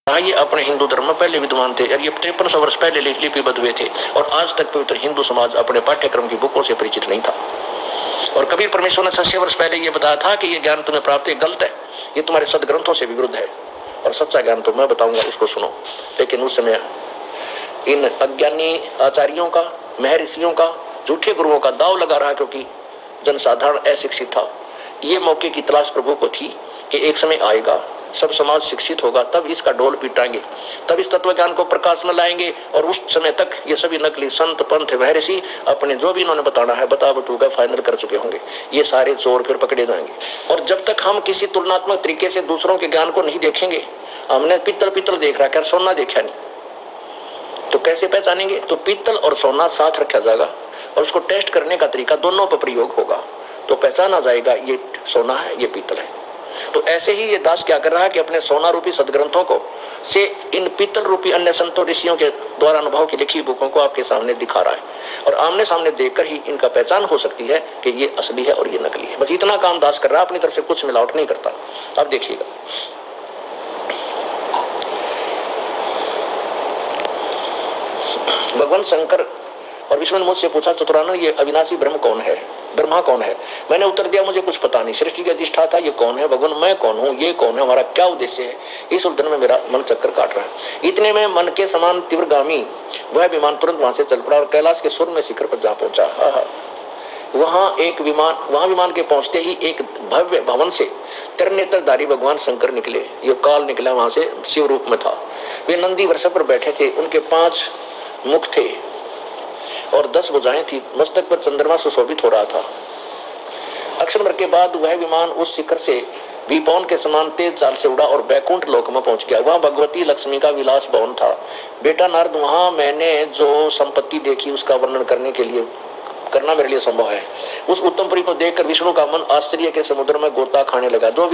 ये अपने हिंदू धर्म में पहले विद्वान थे और ये 5300 वर्ष पहले लिपिबद्ध हुए थे और आज तक पवित्र हिंदू समाज अपने पाठ्यक्रम की बुकों से परिचित नहीं था। और कबीर परमेश्वर ने 600 वर्ष पहले ये बताया था कि ये ज्ञान तुम्हें प्राप्त है, गलत है, ये तुम्हारे सदग्रंथों से विरुद्ध है और सच्चा ज्ञान तो मैं बताऊंगा, उसको सुनो। लेकिन उस समय इन अज्ञानी आचार्यों का, महर्षियों का, झूठे गुरुओं का दाव लगा रहा, क्योंकि जनसाधारण अशिक्षित था। ये मौके की तलाश प्रभु को थी कि एक समय आएगा, सब समाज शिक्षित होगा, तब इसका ढोल पिटाएंगे, तब इस तत्व ज्ञान को प्रकाश में लाएंगे और उस समय तक ये सभी नकली संत पंथ महर्षि अपने जो भी इन्होंने बताना है बता बतूका फाइनल कर चुके होंगे। ये सारे चोर फिर पकड़े जाएंगे। और जब तक हम किसी तुलनात्मक तरीके से दूसरों के ज्ञान को नहीं देखेंगे, हमने पित्तल देख रहा है, सोना देखा नहीं, तो कैसे पहचानेंगे? तो पित्तल और सोना साथ रखा जाएगा और उसको टेस्ट करने का तरीका दोनों पर प्रयोग होगा, तो पहचाना जाएगा ये सोना है, ये पीतल है। तो ऐसे ही ये दास क्या कर रहा है कि अपने सोना रूपी सदग्रंथों को से इन पीतल रूपी अन्य संतों ऋषियों के द्वारा अनुभव की लिखी बुकों को आपके सामने दिखा रहा है और आमने सामने देखकर ही इनका पहचान हो सकती है कि ये असली है और ये नकली है। बस इतना काम दास कर रहा है, अपनी तरफ से कुछ मिलावट नहीं करता। अब देखिएगा, भगवान शंकर और विष्णु ने मुझसे पूछा, चतुरानन ये अविनाशी ब्रह्म कौन है, ब्रह्मा कौन है? मैंने उत्तर दिया, मुझे कुछ पता नहीं, सृष्टि के अधिष्ठाता ये कौन है? भगवान मैं कौन हूँ, ये कौन है, हमारा क्या उद्देश्य है? इस उलझन में मेरा मन चक्कर काट रहा है। इतने में मन के समान तीव्रगामी वह विमान तुरंत वहां से चल पड़ा और कैलाश के सुर में शिखर पर जा पहुंचा। वहां विमान के पहुंचते ही एक भव्य भवन से त्रिनेत्रधारी भगवान शंकर निकले। ये काल निकला वहां से, शिव रूप में था। वे नंदी वृषभ पर बैठे थे, उनके 5 मुख थे और 10 भुजाएं थी, मस्तक पर चंद्रमा सुशोभित हो रहा था। अक्षर भर के बाद वह विमान उस शिखर से विपौन के समान तेज चाल से उड़ा और बैकुंठ लोक में पहुंच गया। वहां भगवती लक्ष्मी का विलास भवन था। बेटा नारद, वहां मैंने जो संपत्ति देखी उसका वर्णन करना मेरे लिए संभव है। उस उत्तमपुरी को देखकर विष्णु का मन आश्चर्य के समुद्र में गोता खाने लगा। जो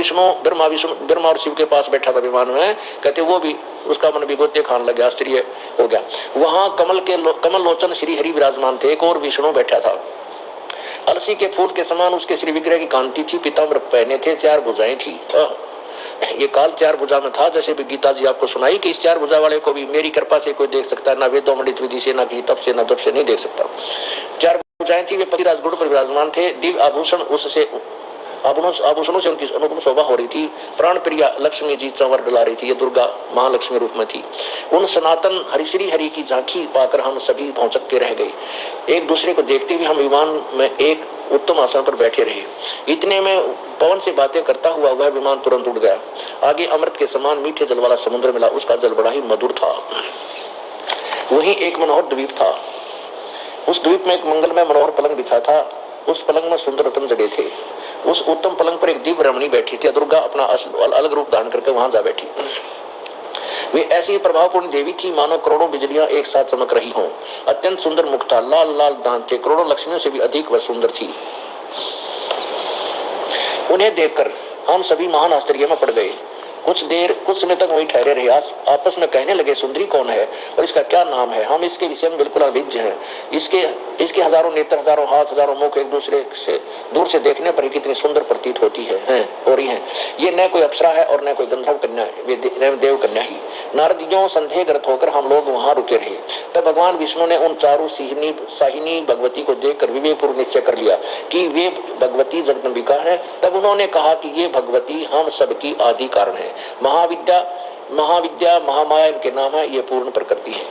ब्रह्मा और शिव के पास बैठा था विमान में, कहते वो भी, उसका मन भी गोते खाने लगा, आश्चर्य हो गया। वहां कमल लोचन श्री हरि विराजमान थे। एक और विष्णु बैठा था, अलसी के फूल के समान उसके श्री विग्रह की कांति थी, पीताम्बर पहने थे, 4 भुजाएं थी। ये काल 4 भुजा में था, जैसे भी गीता जी आपको सुनाई कि इस 4 भुजा वाले को भी मेरी कृपा से कोई देख सकता है, ना वेदों मंडित विधि से, ना की तप से, ना जप से नहीं देख सकता। 4 भुजाएं थी, वे पति राजगुण पर विराजमान थे। दिव्य आभूषणों से उनकी अनुपम शोभा हो रही थी। प्राण प्रिया लक्ष्मी जी चंवर डला रही थी, ये दुर्गा महालक्ष्मी रूप में थी। उन सनातन हरिश्री हरि की झांकी पाकर हम सभी भौचक के रह गए। एक दूसरे को देखते हुए हम विमान में एक उत्तम आसन पर बैठे रहे। इतने में पवन से बातें करता हुआ वह विमान तुरंत उड़ गया। आगे अमृत के समान मीठे जल वाला समुद्र मिला, उसका जल बड़ा ही मधुर था। वहीं एक मनोहर द्वीप था, उस द्वीप में एक मंगलमय मनोहर पलंग बिछा था, उस पलंग में सुंदर रत्न जड़े थे। उस उत्तम पलंग पर एक दिव्य रमणी बैठी थी। दुर्गा अपना अलग रूप धारण करके वहां जा बैठी। वे ऐसी प्रभावपूर्ण देवी थी मानो करोड़ों बिजलियां एक साथ चमक रही हों। अत्यंत सुंदर मुख था, लाल लाल दांत थे, करोड़ों लक्ष्मियों से भी अधिक वह सुंदर थी। उन्हें देखकर हम सभी महान आश्चर्य में पड़ गए। कुछ समय तक वहीं ठहरे रहे। आपस में कहने लगे, सुंदरी कौन है और इसका क्या नाम है? हम इसके विषय में बिल्कुल अभिज्ञ हैं। इसके हजारों नेत्र, हजारों हाथ, हजारों मुख एक दूसरे से दूर से देखने पर ही कितनी सुंदर प्रतीत होती है हो रही है। ये न कोई अप्सरा है और न कोई गंधर्व कन्या है, वे देव कन्या ही। नारदियों संदेहग्रस्त होकर हम लोग वहां रुके रहे। तब भगवान विष्णु ने उन चारों साहिनी भगवती को देखकर विवेकपूर्वक निश्चय कर लिया कि वे भगवती जगदम्बिका है। तब उन्होंने कहा कि ये भगवती हम सबकी आदि कारण है। महाविद्या महामाया इनके नाम है, ये पूर्ण प्रकृति है।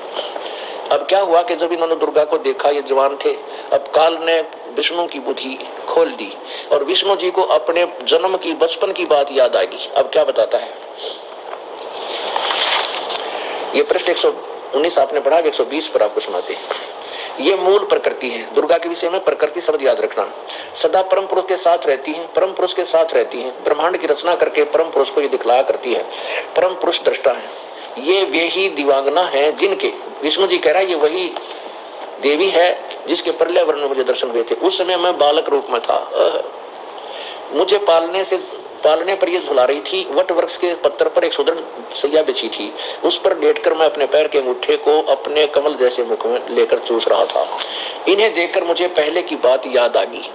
अब क्या हुआ कि जब इन्होंने दुर्गा को देखा, ये जवान थे, अब काल ने विष्णु की बुद्धि खोल दी और विष्णु जी को अपने जन्म की, बचपन की बात याद आ गई। अब क्या बताता है ये पृष्ठ 119 आपने पढ़ा, 120 पर आपको सुनाते हैं। ये मूल प्रकृति है। दुर्गा के विषय में प्रकृति शब्द याद रखना। सदा परम पुरुष के साथ रहती है, परम पुरुष के साथ रहती है। ब्रह्मांड की रचना करके परम पुरुष को ये दिखलाया करती है। परम पुरुष दृष्टा है। ये वे ही दिवांगना है जिनके, विष्णु जी कह रहा है ये वही देवी है जिसके प्रलय वर्ण में मुझे दर्शन हुए थे। उस समय मैं बालक रूप में था। मुझे पालने पर ये झुला रही थी। वट वृक्ष के पत्थर पर एक सुदृढ़ सैया बिछी थी, उस पर लेटकर मैं अपने पैर के अंगूठे को अपने कमल जैसे मुख में लेकर चूस रहा था। इन्हें देखकर मुझे पहले की बात याद आ गई।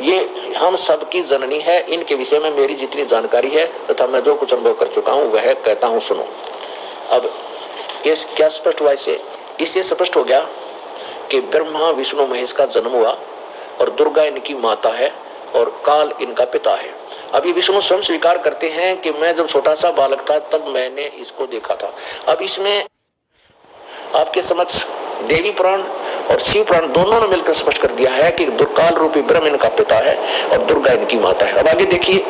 ये हम सब की जननी है। इनके विषय में मेरी जितनी जानकारी है तथा मैं जो कुछ अनुभव कर चुका हूँ वह कहता हूँ, सुनो। अब ये क्या स्पष्ट हुआ इससे स्पष्ट हो गया कि ब्रह्मा विष्णु महेश का जन्म हुआ और दुर्गा इनकी माता है और काल इनका पिता है। अब ये विष्णु स्वयं स्वीकार करते हैं कि मैं जब छोटा सा बालक था तब मैंने इसको देखा था। अब इसमें आपके समक्ष देवी पुराण और शिव पुराण दोनों ने मिलकर स्पष्ट कर दिया है कि काल रूपी ब्रह्म इनका पिता है और दुर्गा इनकी माता है। अब आगे देखिए,